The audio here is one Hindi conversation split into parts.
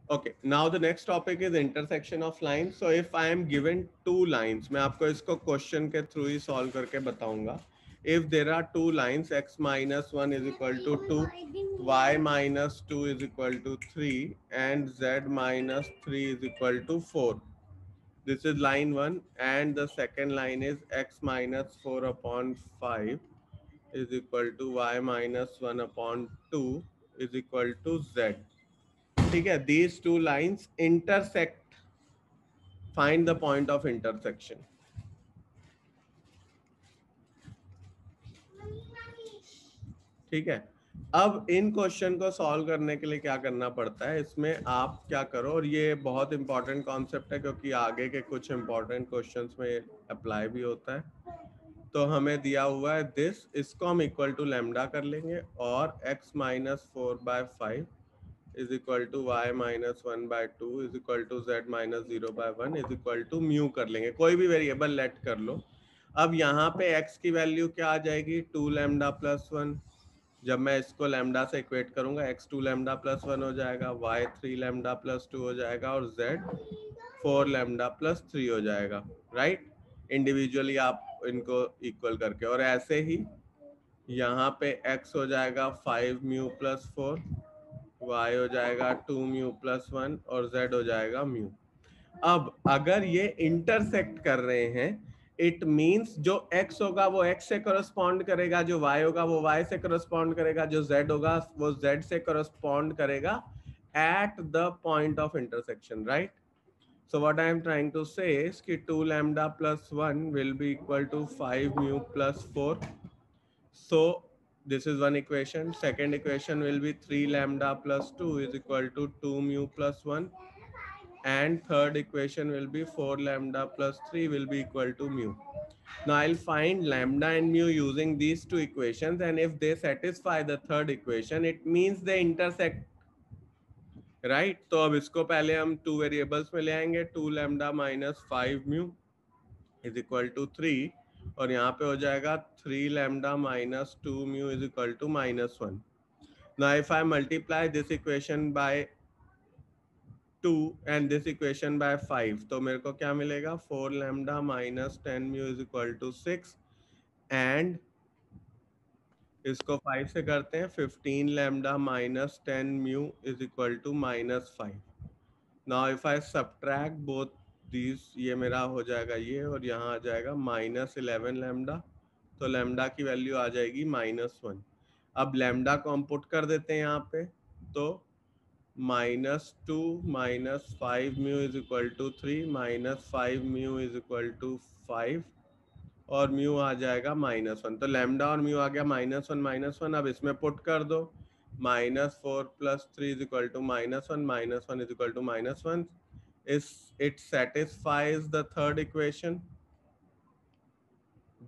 Okay, now the next topic is intersection of lines. So if I am given two lines, मैं आपको इसको क्वेश्चन के थ्रू ही सॉल्व करके बताऊंगा. If there are two lines, x minus 1 is equal to 2, y minus 2 is equal to 3, and z minus 3 is equal to 4. This is line 1, and the second line is x minus 4 upon 5 is equal to y minus 1 upon 2 is equal to z. ठीक है, these two lines intersect. Find the point of intersection. ठीक है. अब इन क्वेश्चन को सॉल्व करने के लिए क्या करना पड़ता है, इसमें आप क्या करो, और ये बहुत इंपॉर्टेंट कॉन्सेप्ट है क्योंकि आगे के कुछ इंपॉर्टेंट क्वेश्चंस में अप्लाई भी होता है. तो हमें दिया हुआ है दिस, इसको हम इक्वल टू लेमडा कर लेंगे, और x minus 4/5 is equal to y minus 1/2 is equal to z minus 0/1 is equal to mu कर लेंगे. कोई भी वेरिएबल लेट कर लो. अब यहाँ पे x की वैल्यू क्या आ जाएगी, 2 लैम्डा प्लस 1. जब मैं इसको लैम्डा से इक्वेट करूंगा, x 2 लैम्डा प्लस 1 हो जाएगा, y 3 लैम्डा प्लस 2 हो जाएगा, और z 4 लैम्डा प्लस 3 हो जाएगा. राइट, इंडिविजुअली आप इनको इक्वल करके, और ऐसे ही यहाँ पे x हो जाएगा 5 म्यू प्लस 4, y हो जाएगा 2 म्यू प्लस 1, और z हो जाएगा म्यू. अब अगर ये इंटरसेक्ट कर रहे हैं, इट मींस जो x होगा वो x से करस्पॉन्ड करेगा, जो y होगा वो y से करस्पॉन्ड करेगा, जो z होगा वो z से करस्पॉन्ड करेगा at the point of intersection, right? So what I am trying to say is कि 2 lambda plus 1 will be equal to 5 mu plus 4. So this is one equation. Second equation will be 3 lambda plus 2 is equal to 2 mu plus 1. And third equation will be 4 lambda plus 3 will be equal to mu. Now I'll find lambda and mu using these two equations, and if they satisfy the third equation, it means they intersect. Right? तो अब इसको पहले हम टू वेरिएबल्स में ले आएंगे. 2 lambda minus 5 mu is equal to 3, और यहाँ पे हो जाएगा 3 lambda minus 2 mu is equal to minus 1. Now if I multiply this equation by 2 and this equation by 5, तो मेरे को क्या मिलेगा, 4 lambda minus 10 mu is equal to 6, and इसको 5 से करते हैं, 15 lambda minus 10 mu is equal to minus 5. Now if I subtract both these, ये मेरा हो जाएगा ये, और यहाँ आ जाएगा minus 11 lambda. तो लैम्डा की वैल्यू आ जाएगी -1. अब लैम्डा को हम पुट कर देते हैं यहाँ पे, तो -2 minus 5 mu is equal to 3, minus 5 mu is equal to 5, और म्यू आ जाएगा -1. तो लैम्डा और म्यू आ गया -1. अब इसमें पुट कर दो, -4 plus 3 is equal to -1, -1 is equal to -1. is it satisfies the third equation.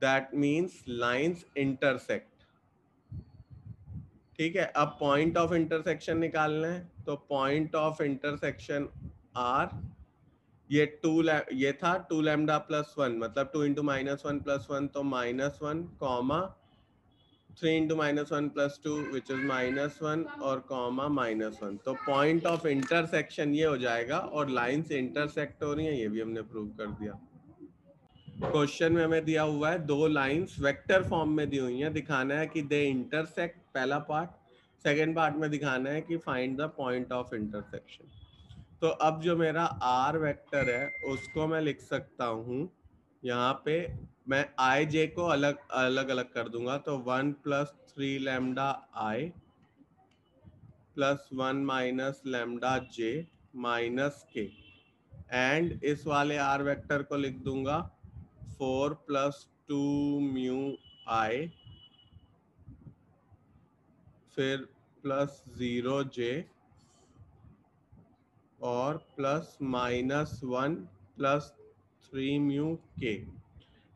That means lines intersect. ठीक है. अब पॉइंट ऑफ इंटरसेक्शन निकालना है, तो पॉइंट ऑफ इंटरसेक्शन आर, ये ये था 2 लैम्डा प्लस 1, मतलब 2 इंटू -1 प्लस 1, तो -1 comma 3 into -1 plus 2 which is -1, और कॉमा -1. तो पॉइंट ऑफ इंटरसेक्शन ये हो जाएगा, और लाइंस इंटरसेक्ट हो रही हैं, ये भी हमने प्रूव कर दिया. क्वेश्चन में हमें दिया हुआ है दो लाइंस वेक्टर फॉर्म में दी हुई हैं, दिखाना है कि दे इंटरसेक्ट, पहला पार्ट. सेकेंड पार्ट में दिखाना है कि find the point of intersection. तो अब जो मेरा आर वेक्टर है उसको मैं लिख सकता हूँ, यहाँ पे मैं आई जे को अलग अलग अलग कर दूंगा. तो 1 + 3 लैम्डा आई प्लस 1 माइनस लैम्डा जे माइनस के, एंड इस वाले आर वेक्टर को लिख दूंगा 4 + 2 म्यू आई, फिर प्लस 0 जे, और प्लस -1 + 3 म्यू के.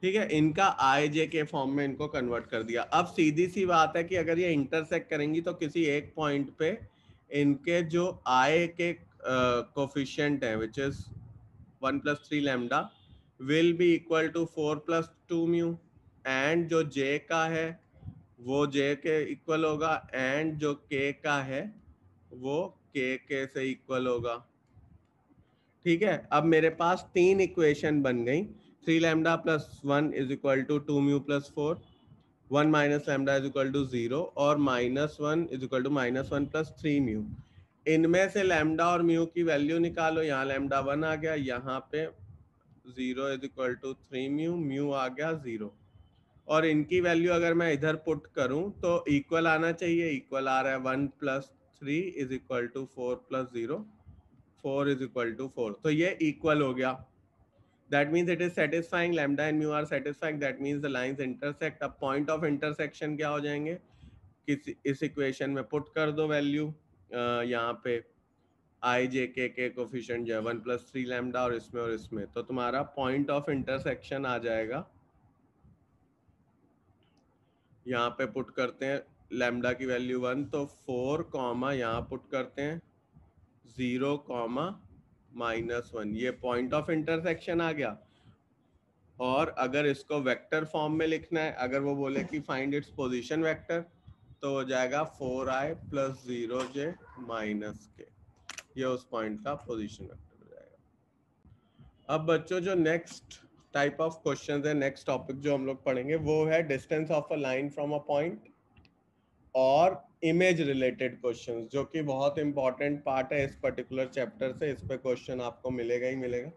ठीक है, इनका आई जे के फॉर्म में इनको कन्वर्ट कर दिया. अब सीधी सी बात है कि अगर ये इंटरसेक्ट करेंगी तो किसी एक पॉइंट पे इनके जो आई के कोफिशिएंट है which is 1 + 3 lambda will be equal to 4 + 2 mu, and जो जे का है वो जे के इक्वल होगा, एंड जो के का है वो के से इक्वल होगा. ठीक है, अब मेरे पास 3 इक्वेशन बन गई। 3 lambda plus 1 is equal to 2 mu plus 4, 1 minus lambda is equal to 0 और -1 is equal to -1 plus 3 mu. इनमें से लैम्डा और म्यू की वैल्यू निकालो। यहाँ लैम्डा 1 आ गया, यहाँ पे 0 is equal to 3 mu, mu आ गया 0। और इनकी वैल्यू अगर मैं इधर पुट करूं तो इक्वल आना चाहिए। इक्वल आ रहा है 1 plus 3 is equal to 4 plus 0, 4 is equal to 4। तो ये इक्वल हो गया। That means it is satisfying. Lambda and mu are satisfying. That means the lines intersect. अब point of intersection क्या हो जाएंगे? किसी इस इक्वेशन में पुट कर दो वैल्यू, यहाँ पे आई जे के कोफिशिएंट जो है 1 प्लस 3 लैम्डा और इसमें, तो तुम्हारा पॉइंट ऑफ इंटरसेक्शन आ जाएगा। यहाँ पे पुट करते हैं लैम्डा की वैल्यू 1, तो 4 कॉमा यहाँ पुट करते हैं 0 कॉमा -1, ये पॉइंट ऑफ इंटरसेक्शन आ गया। और अगर इसको वेक्टर फॉर्म में लिखना है, अगर वो बोले कि फाइंड इट्स पोजीशन वेक्टर, तो हो जाएगा 4i प्लस 0j माइनस के, ये उस पॉइंट का पोजीशन वेक्टर हो जाएगा। अब बच्चों जो नेक्स्ट टाइप ऑफ क्वेश्चंस है, नेक्स्ट टॉपिक जो हम लोग पढ़ेंगे वो है distance of a line from a point और इमेज रिलेटेड क्वेश्चंस, जो कि बहुत इंपॉर्टेंट पार्ट है इस पर्टिकुलर चैप्टर से। इस पे क्वेश्चन आपको मिलेगा ही मिलेगा,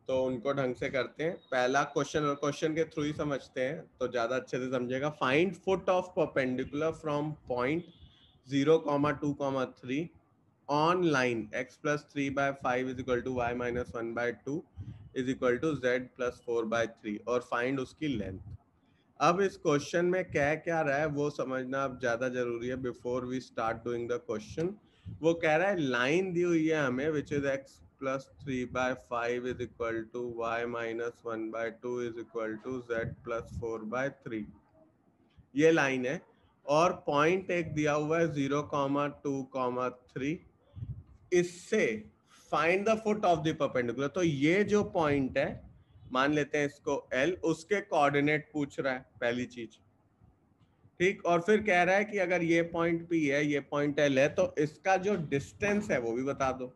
तो उनको ढंग से करते हैं। पहला क्वेश्चन, और क्वेश्चन के थ्रू ही समझते हैं तो ज्यादा अच्छे से समझेगा। Find foot of perpendicular from point 0,2,3 on line x plus 3/5 is equal to y minus 1/2 is equal to z plus 4/3 और फाइंड उसकी लेंथ। अब इस क्वेश्चन में कह क्या रहा है वो समझना अब ज्यादा जरूरी है before we start doing the question. वो कह रहा है लाइन दी हुई है हमें which is x plus 3/5 is equal to y minus 1/2 is equal to z plus 4/3, ये लाइन है। और पॉइंट एक दिया हुआ है 0,2,3। इससे find the foot of the perpendicular, तो ये जो पॉइंट है मान लेते हैं इसको L, उसके कोऑर्डिनेट पूछ रहा है पहली चीज, ठीक। और फिर कह रहा है कि अगर ये पॉइंट P है, ये पॉइंट L है, तो इसका जो डिस्टेंस है वो भी बता दो।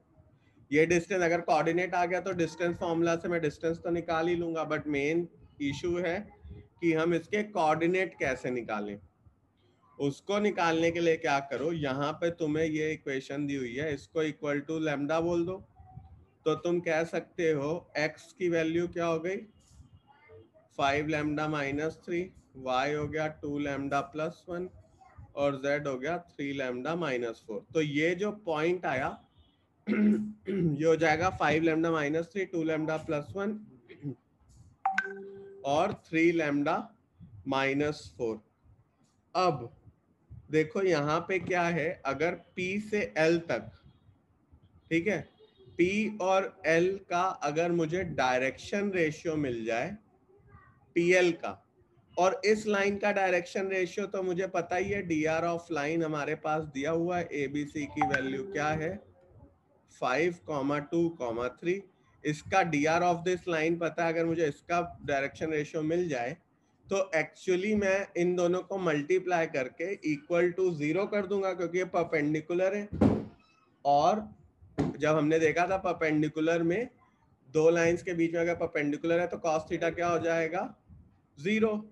ये डिस्टेंस अगर कोऑर्डिनेट आ गया तो डिस्टेंस फॉर्मूला से मैं डिस्टेंस तो निकाल ही लूंगा, बट मेन इशू है कि हम इसके कोऑर्डिनेट कैसे निकालें। उसको निकालने के लिए क्या करो, यहाँ पे तुम्हें ये इक्वेशन दी हुई है, इसको इक्वल टू लैम्डा बोल दो। तो तुम कह सकते हो x की वैल्यू क्या हो गई 5 लैम्डा माइनस 3, y हो गया 2 लैम्डा प्लस 1 और z हो गया 3 लैम्डा माइनस 4। तो ये जो पॉइंट आया ये हो जाएगा 5 लैम्डा माइनस 3, 2 लैम्डा प्लस 1 और 3 लैम्डा माइनस 4। अब देखो यहाँ पे क्या है, अगर P से L तक, ठीक है, P और L का अगर मुझे डायरेक्शन रेशियो मिल जाए PL का, और इस लाइन का डायरेक्शन रेशियो तो मुझे पता ही है, dr ऑफ लाइन हमारे पास दिया हुआ है, ABC की वैल्यू क्या है 5,2,3। इसका dr ऑफ दिस लाइन पता है, अगर मुझे इसका डायरेक्शन रेशियो मिल जाए तो एक्चुअली मैं इन दोनों को मल्टीप्लाई करके इक्वल टू 0 कर दूंगा, क्योंकि ये परपेंडिकुलर है। और जब हमने देखा था परपेंडिकुलर में दो लाइंस के बीच में अगर परपेंडिकुलर है तो cos थीटा क्या हो जाएगा 0 हो,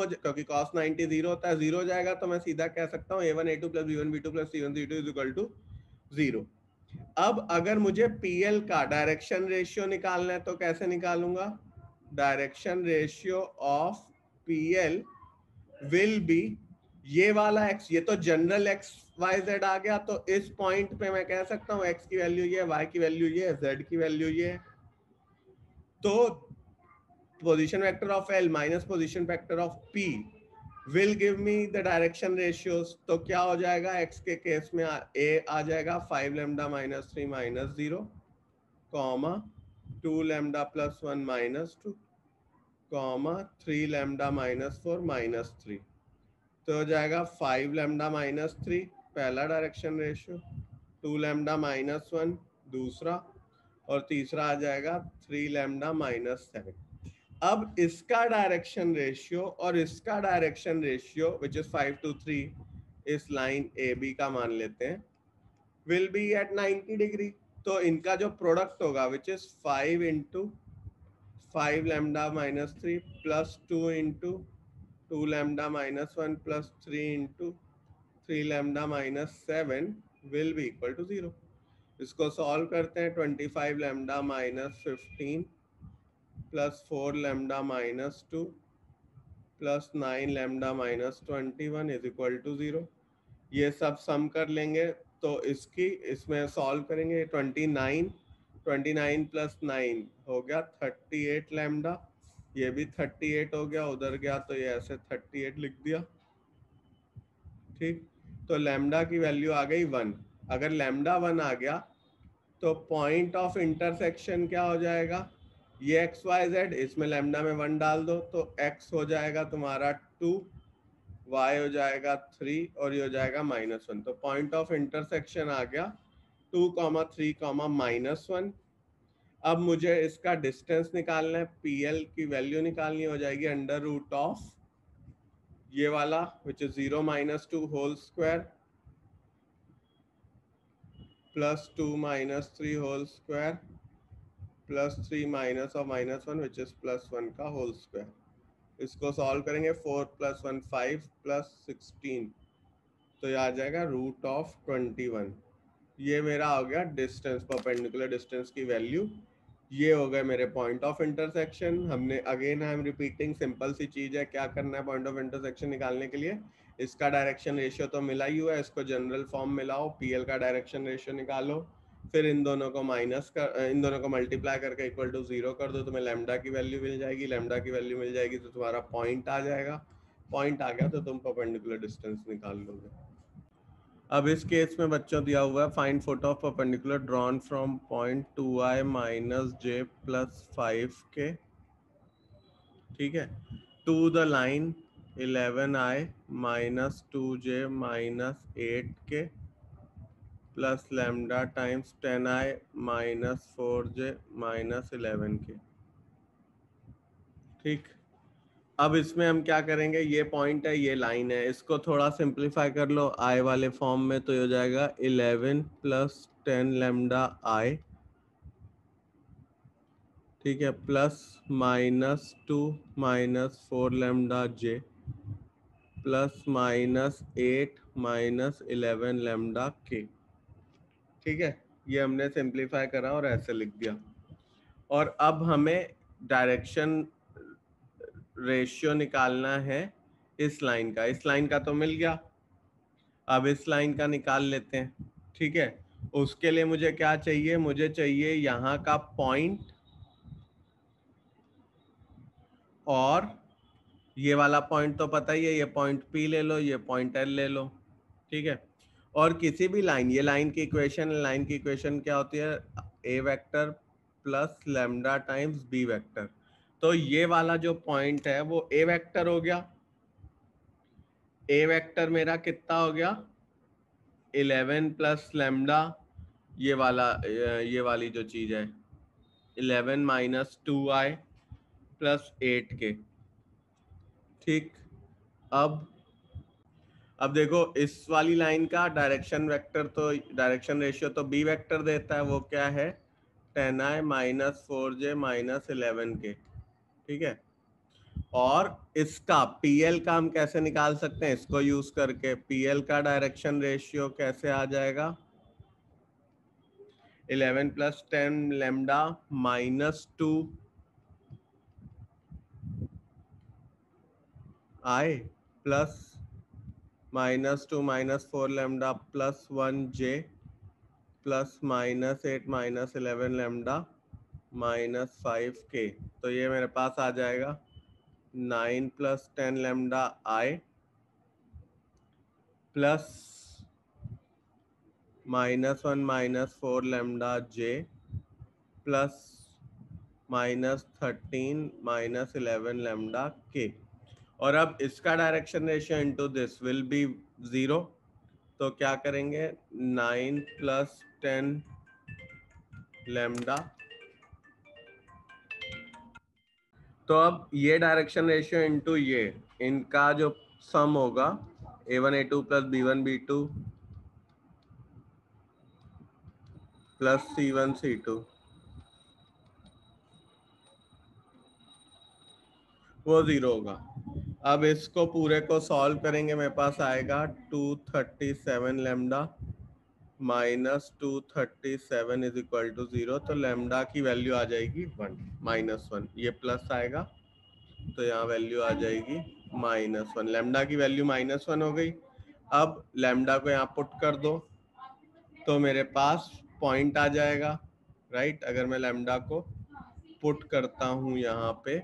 क्योंकि cos 90 0 होता है, 0 हो जाएगा। तो मैं सीधा कह सकता हूँ a1 a2 plus b1 b2 plus c1 c2 is equal to 0। अब अगर मुझे PL का डायरेक्शन रेशियो निकालना है तो कैसे निकालूंगा, direction ratio of PL will be ये वाला x, ये तो जनरल x y z आ गया, तो इस पॉइंट पे मैं कह सकता हूँ x की वैल्यू ये, y की वैल्यू ये, z की वैल्यू ये। तो position vector of L minus position vector of P will give me the direction ratios। तो क्या हो जाएगा, x के केस में a आ जाएगा 5 lambda minus 3 minus 0 comma 2 lambda plus 1 minus 2 comma 3 lambda minus 4 minus 3। तो हो जाएगा 5 लैम्डा माइनस 3 पहला डायरेक्शन रेशियो, 2 लैम्डा माइनस 1 दूसरा, और तीसरा आ जाएगा 3 लैम्डा माइनस 7। अब इसका डायरेक्शन रेशियो और इसका direction ratio which is 5 to 3 इस लाइन AB का मान लेते हैं, विल बी एट 90 डिग्री। तो इनका जो प्रोडक्ट होगा which is 5 into 5 lambda minus 3 plus 2 into 2 lambda minus 1 plus 3 into 3 lambda minus 7 will be equal to 0। इसको सॉल्व करते हैं। 25 lambda minus 15 plus 4 lambda minus 2 plus 9 lambda minus 21 is equal to 0। ये सब सम कर लेंगे तो इसमें सॉल्व करेंगे। 29 प्लस 9 हो गया 38 लैम्डा, ये भी 38 हो गया, उधर गया तो ये ऐसे 38 लिख दिया। ठीक, तो लैम्डा की वैल्यू आ गई 1। अगर लैम्डा 1 आ गया तो पॉइंट ऑफ इंटरसेक्शन क्या हो जाएगा, ये XYZ, इसमें लैम्डा में 1 डाल दो तो x हो जाएगा तुम्हारा 2, y हो जाएगा 3 और ये हो जाएगा -1। तो पॉइंट ऑफ इंटरसेक्शन आ गया 2, 3, -1। अब मुझे इसका डिस्टेंस निकालना है, PL की वैल्यू निकालनी हो जाएगी अंडर रूट ऑफ ये वाला which is 0 - 2 whole square plus 2 - 3 whole square plus 3 minus of -1 which is +1 का होल स्क्वायर। इसको सॉल्व करेंगे 4 + 1 5 प्लस 16, तो ये आ जाएगा रूट ऑफ 21। ये मेरा हो गया डिस्टेंस, परपेंडिकुलर डिस्टेंस की वैल्यू। ये हो गए मेरे पॉइंट ऑफ इंटरसेक्शन। हमने again I am repeating, simple सी चीज है। क्या करना है पॉइंट ऑफ इंटरसेक्शन निकालने के लिए, इसका डायरेक्शन रेशियो तो मिला ही हुआ है, इसको जनरल फॉर्म मिलाओ, PL का डायरेक्शन रेशियो निकालो, फिर इन दोनों को इन दोनों को मल्टीप्लाई करके इक्वल टू 0 कर दो, तुम्हें लैम्डा की वैल्यू मिल जाएगी। लैम्डा की वैल्यू मिल जाएगी तो तुम्हारा पॉइंट आ जाएगा। पॉइंट आ गया तो तुम परपेंडिकुलर डिस्टेंस निकाल लोगे। अब इस केस में बच्चों दिया हुआ है find foot of perpendicular drawn from point 2i minus j plus 5k। ठीक है, to the line 11i minus 2j minus 8k plus lambda times 10i minus 4j minus 11k। ठीक, अब इसमें हम क्या करेंगे, ये पॉइंट है, ये लाइन है, इसको थोड़ा सिंप्लीफाई कर लो i वाले फॉर्म में, तो ये हो जाएगा 11 प्लस 10 लैम्डा i, ठीक है, plus -2 minus 4 lambda j plus -8 minus 11 lambda k। ठीक है, ये हमने सिंप्लीफाई करा और ऐसे लिख दिया। और अब हमें डायरेक्शन रेशियो निकालना है इस लाइन का। इस लाइन का तो मिल गया, अब इस लाइन का निकाल लेते हैं। ठीक है, उसके लिए मुझे क्या चाहिए, मुझे चाहिए यहाँ का पॉइंट और ये वाला पॉइंट तो पता ही है, ये पॉइंट P ले लो, ये पॉइंट L ले लो। ठीक है, और किसी भी लाइन, ये लाइन की इक्वेशन क्या होती है, A vector plus lambda times B vector. तो ये वाला जो पॉइंट है वो A वेक्टर हो गया। A वेक्टर मेरा कितना हो गया, 11 प्लस लैम्डा, ये वाली जो चीज है 11 माइनस 2i प्लस 8k। ठीक, अब देखो इस वाली लाइन का डायरेक्शन रेशियो तो B वेक्टर देता है, वो क्या है 10i minus 4j minus 11k। ठीक है, और इसका PL का हम कैसे निकाल सकते हैं, इसको यूज करके PL का डायरेक्शन रेशियो कैसे आ जाएगा, 11 plus 10 lambda minus 2 i plus -2 minus 4 lambda plus 1 j plus -8 minus 11 lambda minus 5k। तो ये मेरे पास आ जाएगा 9 plus 10 lambda i plus -1 minus 4 lambda j plus -13 minus 11 lambda k। और अब इसका direction ratio into this will be 0। तो क्या करेंगे, 9 प्लस 10 लैम्डा, तो अब ये डायरेक्शन रेशियो इनटू ये, इनका जो सम होगा A1 A2 plus B1 B2 plus C1 C2 वो 0 होगा। अब इसको पूरे को सॉल्व करेंगे, मेरे पास आएगा 237 lambda minus 237 is equal to 0। तो लैम्डा की वैल्यू आ जाएगी 1 -1, ये प्लस आएगा तो यहाँ वैल्यू आ जाएगी -1। लैम्डा की वैल्यू -1 हो गई। अब लैम्डा को यहाँ पुट कर दो तो मेरे पास पॉइंट आ जाएगा, राइट। अगर मैं लैम्डा को पुट करता हूँ यहाँ पे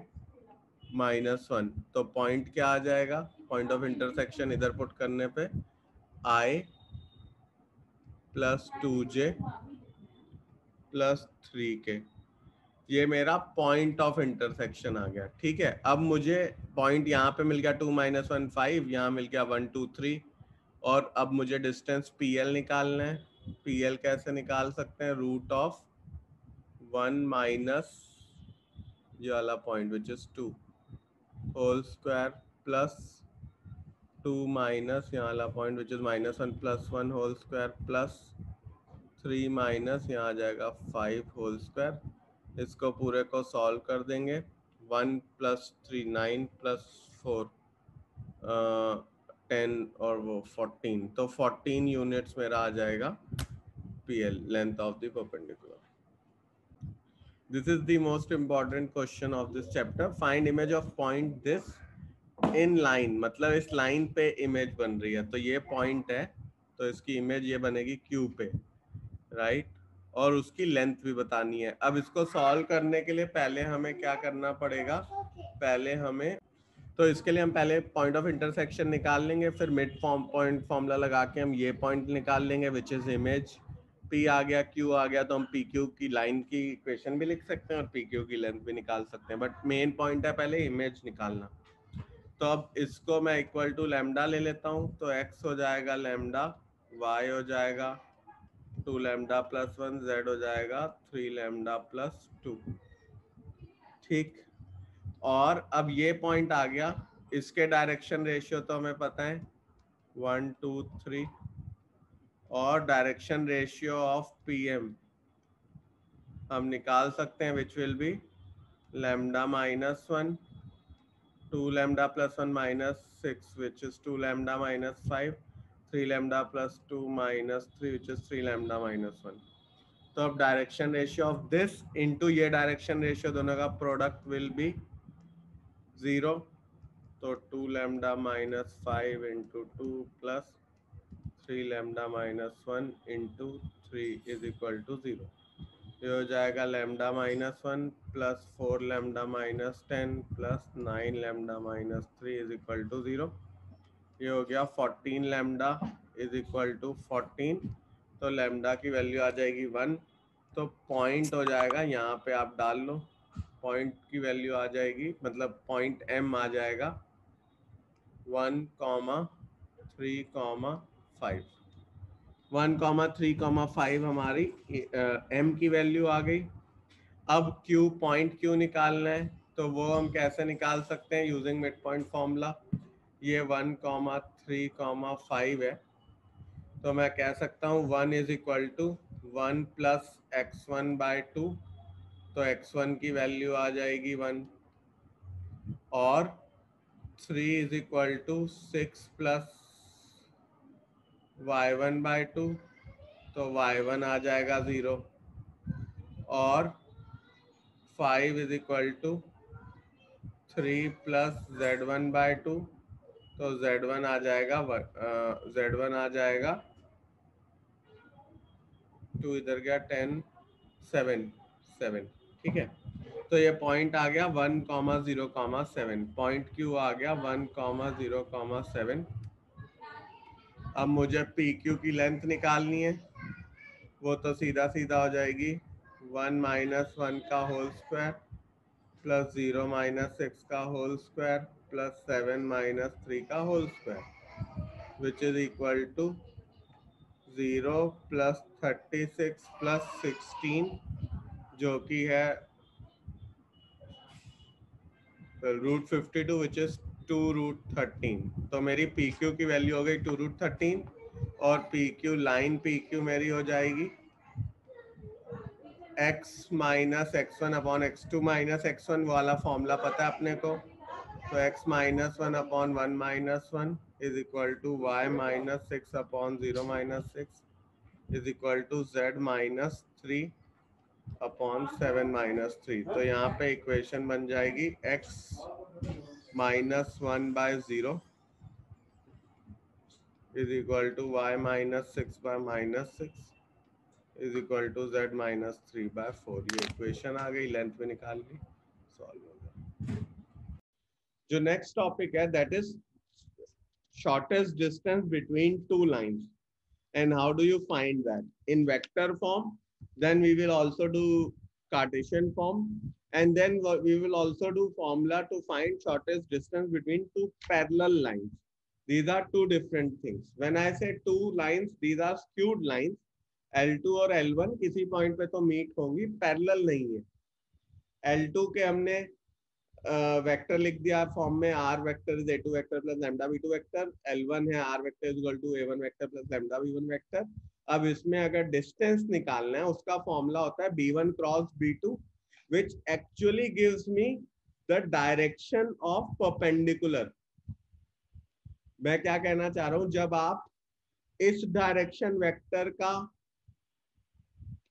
-1 तो पॉइंट क्या आ जाएगा, पॉइंट ऑफ इंटरसेक्शन इधर पुट करने पे I + 2j + 3k, ये मेरा पॉइंट ऑफ इंटरसेक्शन आ गया। ठीक है, अब मुझे पॉइंट यहाँ पे मिल गया 2 - 1 5, यहाँ मिल गया 1 2 3, और अब मुझे डिस्टेंस PL निकालना है। PL कैसे निकाल सकते हैं, √1 माइनस ये वाला point which is 2 whole square plus 2 minus यहाँ वाला point which is -1 + 1 whole square plus 3 minus यहाँ आ जाएगा 5 होल स्क्वायर। इसको पूरे को सॉल्व कर देंगे। 1 + 3 9 + 4 10 और वो 14, तो 14 यूनिट्स मेरा आ जाएगा PL, length of the perpendicular. This is the most important question of this chapter. Find image of point this in line, मतलब इस लाइन पे इमेज बन रही है, तो ये पॉइंट है तो इसकी इमेज ये बनेगी Q पे, राइट। और उसकी लेंथ भी बतानी है। अब इसको सॉल्व करने के लिए पहले हमें क्या करना पड़ेगा, पहले हमें, तो इसके लिए हम पहले पॉइंट ऑफ इंटरसेक्शन निकाल लेंगे, फिर मिड पॉइंट फॉर्मूला लगा के हम ये पॉइंट निकाल लेंगे विच इज इमेज। P आ गया, Q आ गया, तो हम PQ की लाइन की इक्वेशन भी लिख सकते हैं और PQ की लेंथ भी निकाल सकते हैं, बट मेन पॉइंट है पहले इमेज निकालना। तो अब इसको मैं इक्वल टू लैम्डा ले लेता हूँ, तो x हो जाएगा लैम्डा, y हो जाएगा 2 लैम्डा + 1, z हो जाएगा 3 लैम्डा + 2। ठीक, और अब ये पॉइंट आ गया, इसके डायरेक्शन रेशियो तो हमें पता है 1 2 3, और डायरेक्शन रेशियो ऑफ PM हम निकाल सकते हैं which will be lambda -1 2 lambda + 1 -6 which is 2 lambda -5 3 lambda + 2 -3 which is 3 lambda -1। तो अब direction ratio of this into ये डायरेक्शन रेशियो दोनों का प्रोडक्ट विल बी 0, तो 2 lambda -5 × 2 + 3 lambda -1 × 3 is equal to 0। ये हो जाएगा lambda -1 + 4 lambda -10 + 9 lambda -3 is equal to 0। ये हो गया 14 लैम्डा इज इक्वल टू 14, तो लैम्डा की वैल्यू आ जाएगी 1। तो पॉइंट हो जाएगा, यहाँ पे आप डाल लो, पॉइंट की वैल्यू आ जाएगी, मतलब पॉइंट M आ जाएगा 1, 3, 5। 1, 3, 5 हमारी M की वैल्यू आ गई। अब Q पॉइंट Q निकालना है, तो वो हम कैसे निकाल सकते हैं, यूजिंग मिड पॉइंट फॉर्मूला। ये 1, 3, 5 है, तो मैं कह सकता हूँ 1 इज इक्वल टू 1 + x1/2, तो x1 की वैल्यू आ जाएगी 1, और 3 इज इक्वल टू 6 + y1/2, तो y1 आ जाएगा 0, और 5 इज इक्वल टू 3 + z1/2, तो z1 आ जाएगा z1 आ जाएगा 2 इधर गया 10 7 7। ठीक है, तो ये पॉइंट आ गया 1, 0, 7, पॉइंट Q आ गया 1, 0, 7। अब मुझे PQ की लेंथ निकालनी है, वो तो सीधा सीधा हो जाएगी 1 - 1 का होल स्क्वायर + 0 - 6 का होल स्क्वायर + 7 - 3 का whole square which is equal to 0 + 36 + 16, जो कि है √52 विच इज 2√13। तो मेरी PQ की वैल्यू हो गई 2√13, और PQ लाइन PQ मेरी हो जाएगी x minus x1 upon x2 minus x1 वाला फॉर्मूला पता है अपने को, तो x minus 1 upon 1 minus 1 is equal to y minus 6 upon 0 minus 6 is equal to z minus 3 upon 7 minus 3। तो यहाँ पे इक्वेशन बन जाएगी x minus 1 by 0 is equal to y minus 6 by minus 6 is equal to z minus 3 by 4। ये इक्वेशन आ गई, लेंथ में निकाल ली, सॉल्व हो गया। जो नेक्स्ट टॉपिक है that is shortest distance between two lines and how do you find that in vector form. Then we will also do Cartesian form, and then we will also do formula to find shortest distance between two parallel lines. These are two different things. When I say two lines, these are skewed lines. L2 और L1 किसी पॉइंट पे तो मीट होंगी, पैरेलल नहीं है। L2 के हमने वेक्टर लिख दिया फॉर्म में, R vector is a2 vector plus lambda v2 vector, L1 है R vector is equal to a1 vector plus lambda v1 vector. अब इसमें अगर डिस्टेंस निकालना है उसका फॉर्मूला होता है b1 cross b2 which actually gives me the direction of perpendicular। मैं क्या कहना चाह रहा हूं, जब आप इस डायरेक्शन वेक्टर का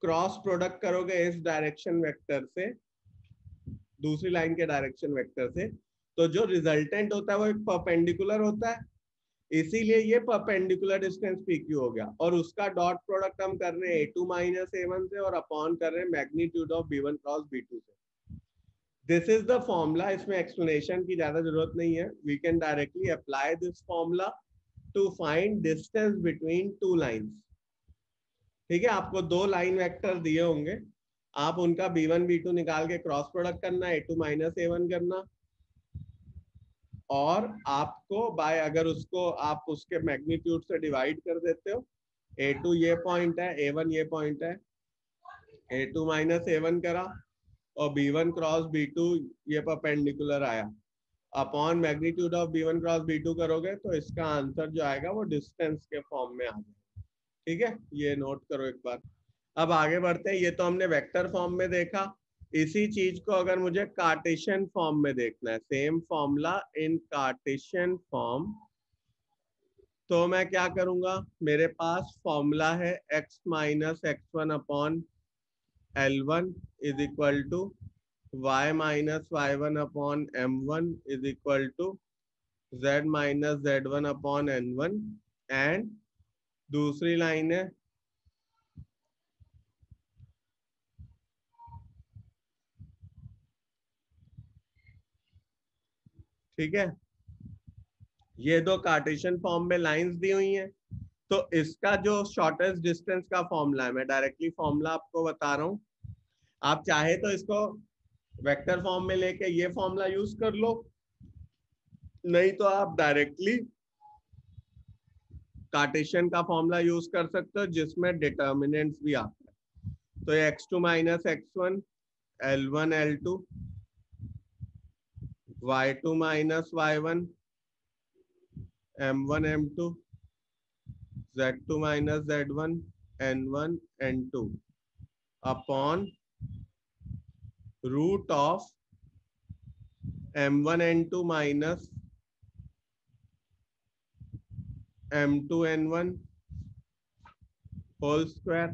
क्रॉस प्रोडक्ट करोगे इस डायरेक्शन वेक्टर से दूसरी लाइन के डायरेक्शन वेक्टर से, तो जो रिजल्टेंट होता है वो एक परपेंडिकुलर होता है, इसीलिए ये परपेंडिकुलर डिस्टेंस PQ हो गया। और उसका डॉट प्रोडक्ट हम कर रहे हैं A2 माइनस A1 से और अपॉन कर रहे हैं magnitude of B1 cross B2 से। दिस इज द फॉर्मूला, इसमें एक्सप्लेनेशन की ज्यादा जरूरत नहीं है। We can directly apply this formula to find distance between two lines. ठीक है, आपको दो लाइन वेक्टर दिए होंगे, आप उनका b1 b2 निकाल के क्रॉस प्रोडक्ट करना, A2 माइनस A1 करना, और आपको बाय अगर उसको आप उसके मैग्नीट्यूड से डिवाइड कर देते हो, A2 ये पॉइंट है, A1 ये पॉइंट है, A2 माइनस A1 करा और B1 क्रॉस B2 ये परपेंडिकुलर आया, upon magnitude of B1 cross B2 करोगे तो इसका आंसर जो आएगा वो डिस्टेंस के फॉर्म में आ जाएगा। ठीक है, ये नोट करो एक बार। अब आगे बढ़ते हैं, ये तो हमने वेक्टर फॉर्म में देखा। इसी चीज को अगर मुझे कार्टेशियन फॉर्म में देखना है, same formula in cartesian form, तो मैं क्या करूंगा, मेरे पास फॉर्मूला है x minus x1 upon L1 is equal to y minus y1 upon M1 is equal to z minus z1 upon N1, and दूसरी लाइन है ठीक है, ये दो कार्टेशियन फॉर्म में लाइंस दी हुई हैं, तो इसका जो शॉर्टेस्ट डिस्टेंस का फॉर्मूला है, मैं डायरेक्टली फॉर्मूला आपको बता रहा हूं, आप चाहे तो इसको वेक्टर फॉर्म में लेके ये फॉर्मूला यूज कर लो, नहीं तो आप डायरेक्टली कार्टेशियन का फॉर्मूला यूज कर सकते हो जिसमें डिटर्मिनेंट्स भी आता है। तो ये x2 minus x1 L1 L2 y2 minus y1 M1 M2 Z2 minus Z1 N1 N2 upon root of M1 N2 minus M2 N1 whole square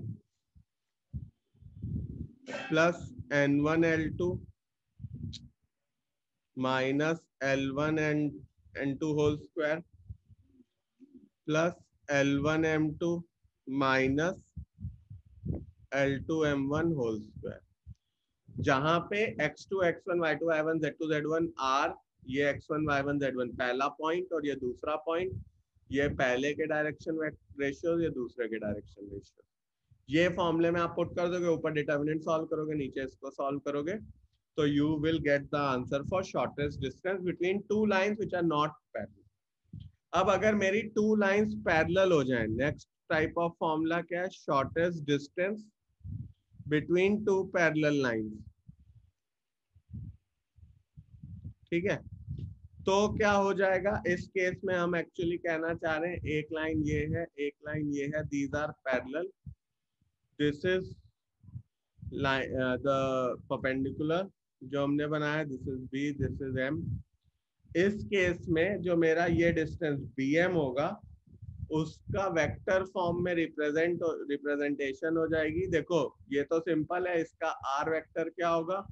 plus N1 L2 minus L1 N2 whole square plus L1 M2 minus L2 M1 whole square, जहां पे x2 x1 y2 y1 z2 z1 r, ये x1 y1 z1 पहला पॉइंट और ये दूसरा पॉइंट, ये पहले के डायरेक्शन रेशियो, ये दूसरे के डायरेक्शन रेशियो। ये फॉर्मूले में आप पुट कर दोगे, ऊपर डिटर्मिनेंट सॉल्व करोगे, नीचे इसको सॉल्व करोगे, तो you will get the answer for shortest distance between two lines which are not parallel. अब अगर मेरी टू लाइंस पैरेलल हो जाए, नेक्स्ट टाइप ऑफ फॉर्मूला क्या है, shortest distance between to parallel lines. ठीक है, तो क्या हो जाएगा इस केस में, हम एक्चुअली कहना चाह रहे हैं एक लाइन ये है, एक लाइन ये है, these are parallel, this is the perpendicular जो हमने बनाया, this is B, this is M. इस केस में जो मेरा ये डिस्टेंस bm होगा उसका वेक्टर फॉर्म में रिप्रेजेंटेशन हो जाएगी। देखो ये तो सिंपल है, इसका r वेक्टर क्या होगा,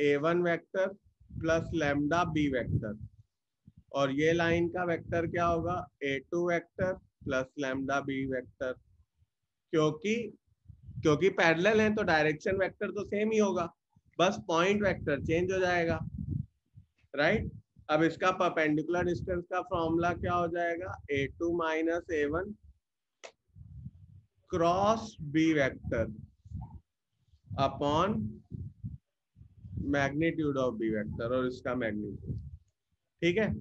a1 vector plus lambda b vector, और ये लाइन का वेक्टर क्या होगा, a2 vector plus lambda b vector. क्योंकि क्योंकि पैरेलल है तो डायरेक्शन वेक्टर तो सेम ही होगा, बस पॉइंट वेक्टर चेंज हो जाएगा, राइट। अब इसका परपेंडिकुलर डिस्टेंस का फॉर्मूला क्या हो जाएगा, a2 minus a1 cross b vector upon magnitude of b vector, और इसका मैग्नीट्यूड, ठीक है।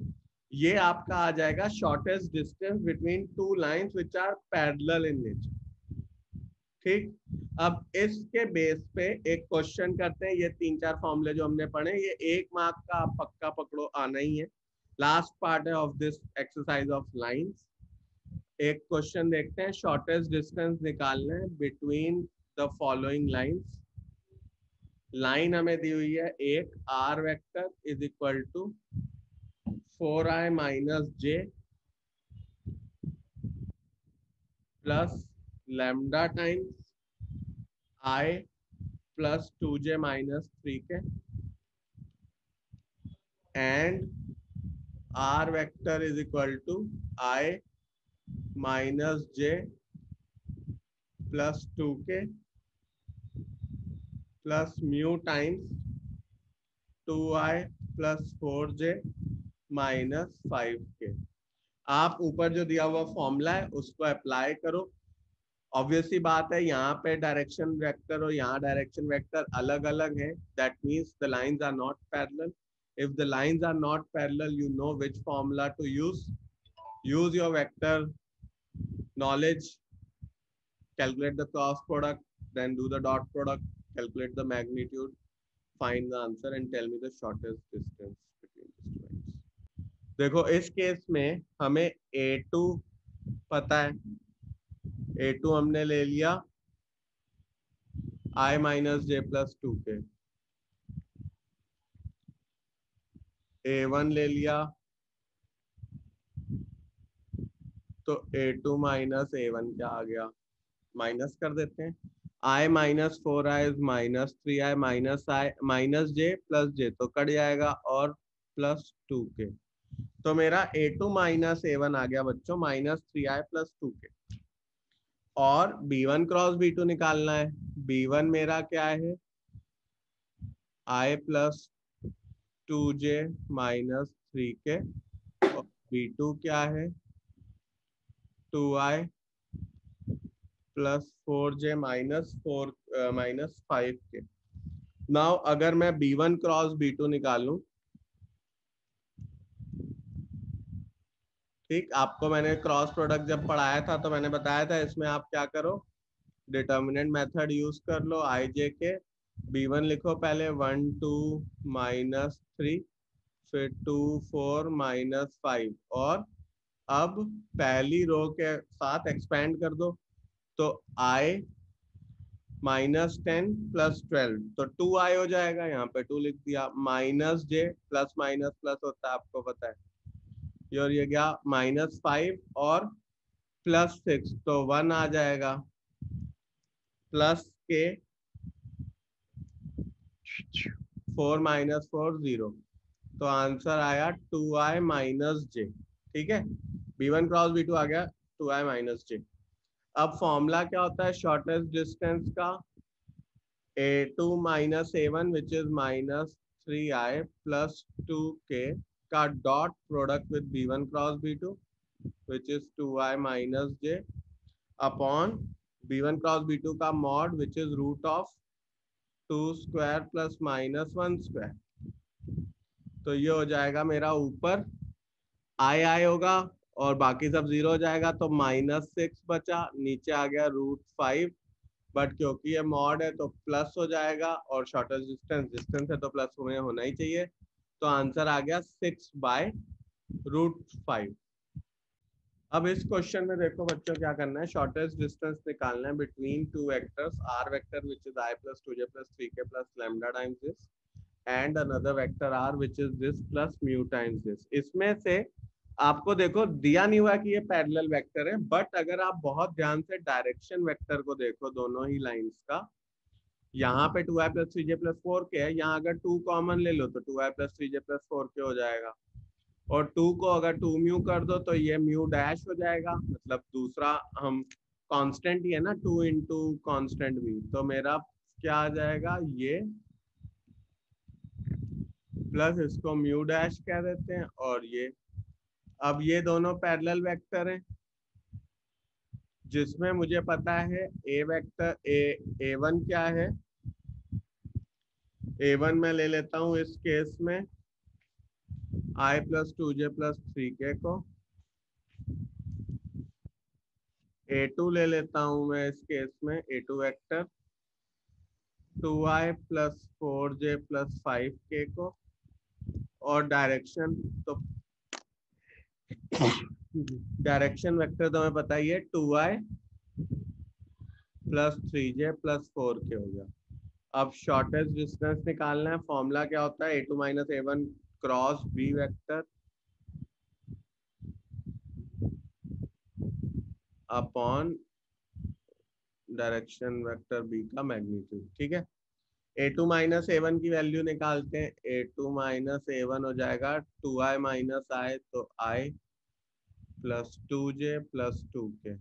ये आपका आ जाएगा shortest distance between two lines which are parallel in nature, ठीक। अब इसके बेस पे एक क्वेश्चन करते हैं। ये 3-4 फॉर्मूले जो हमने पढ़े, ये 1 मार्क का आप पक्का पकड़ो, आना ही है। लास्ट पार्ट है of this exercise of lines. एक क्वेश्चन देखते हैं, शॉर्टेस्ट डिस्टेंस निकालना है between the following lines. Line हमें दी हुई है, एक r vector is equal to 4i minus j plus lambda times i plus 2j minus 3 K, and r vector is equal to i minus j plus 2 K plus mu times 2i plus 4j minus 5 K. आप ऊपर जो दिया हुआ फॉर्मूला है उसको अप्लाई करो। ऑब्वियस सी बात है, यहाँ पे डायरेक्शन वेक्टर और यहाँ डायरेक्शन वेक्टर अलग अलग है, that means the lines are not parallel. If the lines are not parallel, you know which formula to use your vector knowledge, calculate the cross product, then do the dot product, calculate the magnitude, find the answer and tell me the shortest distance between these two lines. देखो इस केस में हमें a2 पता है, a2 हमने ले लिया i माइनस j प्लस 2 के, a1 ले लिया तो a2 माइनस a1 क्या आ गया, माइनस कर देते हैं, i minus 4i minus 3i minus j plus j तो कट जाएगा, और प्लस 2 के। तो मेरा a2 माइनस a1 आ गया बच्चों माइनस 3i प्लस 2 के। और b1 क्रॉस b2 निकालना है। b1 मेरा क्या है, i प्लस 2j माइनस 3 के, और b2 क्या है 2i प्लस 4j माइनस 5 के। नाउ अगर मैं b1 क्रॉस b2 निकालूं, ठीक, आपको मैंने क्रॉस प्रोडक्ट जब पढ़ाया था तो मैंने बताया था इसमें आप क्या करो, डिटर्मिनेंट मेथड यूज कर लो, आई जे के b1 लिखो पहले 1 2 माइनस 3, फिर 2 4 माइनस 5, और अब पहली रो के साथ एक्सपेंड कर दो, तो i माइनस 10 प्लस 12 तो 2i हो जाएगा, यहाँ पे 2 लिख दिया, minus j plus minus plus होता है आपको पता है, और ये गया माइनस 5 और प्लस 6 तो 1 आ जाएगा, प्लस के 4 माइनस 4 0, तो आंसर आया 2i माइनस j, ठीक है। b1 क्रॉस b2 आ गया 2i माइनस j। अब फॉर्मूला क्या होता है शॉर्टेस्ट डिस्टेंस का, a2 minus a1 which is minus 3i plus 2k का dot product with b1 cross b2 which is 2i minus j upon b1 cross b2 का mod which is root of 2 square plus minus 1 square. तो ये हो जाएगा मेरा, ऊपर आई होगा और बाकी सब जीरो हो जाएगा, तो माइनस 6 बचा, नीचे आ गया √5, बट क्योंकि ये मॉड है तो प्लस हो जाएगा, और शॉर्टेस्ट डिस्टेंस है तो प्लस में होना ही चाहिए, तो आंसर आ गया 6/√5। अब इस क्वेश्चन में देखो बच्चों क्या करना है, शॉर्टेस्ट डिस्टेंस निकालना है between two vectors, R vector which is I plus 2j plus 3k plus lambda times this and another vector R which is this plus mu times this. इसमें से आपको देखो दिया नहीं हुआ कि ये पैरेलल वेक्टर है, बट अगर आप बहुत ध्यान से डायरेक्शन वेक्टर को देखो दोनों ही लाइंस का, यहाँ पे 2i plus 3j plus 4k है, यहाँ अगर 2 कॉमन ले लो तो 2i plus 3j plus 4k हो जाएगा, और 2 को अगर 2 म्यू कर दो तो ये म्यू डैश हो जाएगा, मतलब दूसरा हम कांस्टेंट ही है ना, 2 इंटू कॉन्स्टेंट भी, तो मेरा क्या आ जाएगा ये प्लस इसको म्यू डैश कह देते हैं और ये। अब ये दोनों पैरेलल वेक्टर हैं जिसमें मुझे पता है ए वेक्टर ए वन क्या है, ए1 मैं ले लेता हूँ इस केस में आई प्लस 2j प्लस 3k को, ए2 ले लेता हूँ मैं इस केस में A2 vector 2i plus 4j plus 5k को, और डायरेक्शन तो डायरेक्शन वेक्टर तो हमें पता ही है 2i plus 3j plus 4k हो गया। अब शॉर्टेस्ट डिस्टेंस निकालना है, फॉर्मूला क्या होता है A two minus A one cross B vector upon direction vector B का मैग्नीट्यूड, ठीक है। ए2 माइनस ए1 की वैल्यू निकालते हैं, ए2 माइनस ए1 हो जाएगा 2i माइनस आई, तो आई प्लस 2j प्लस 2k,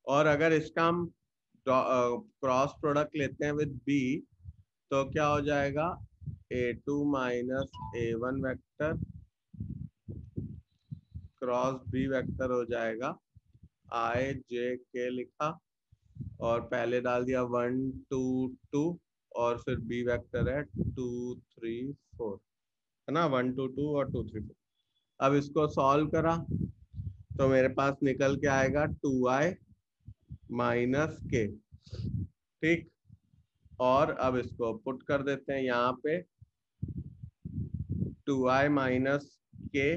और अगर इसका हम क्रॉस प्रोडक्ट लेते हैं विद बी तो क्या हो जाएगा A two minus A one vector cross B vector हो जाएगा आई जे के लिखा, और पहले डाल दिया 1 2 2, और फिर बी वेक्टर है 2 3 4, है ना, 1 2 2 और 2 3 4। अब इसको सॉल्व करा तो मेरे पास निकल के आएगा 2i माइनस के, ठीक। और अब इसको पुट कर देते हैं यहाँ पे 2i माइनस के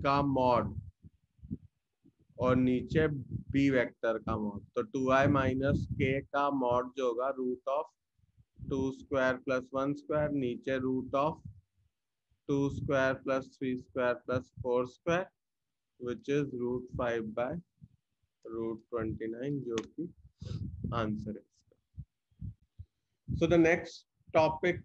का मॉड और नीचे बी वेक्टर का मॉड, तो 2i माइनस के का मॉड जो होगा root of 2 square plus 1 square, नीचे root of 2 square plus 3 square plus 4 square which is root 5 by root 29, जो कि आंसर है इसका। So the next topic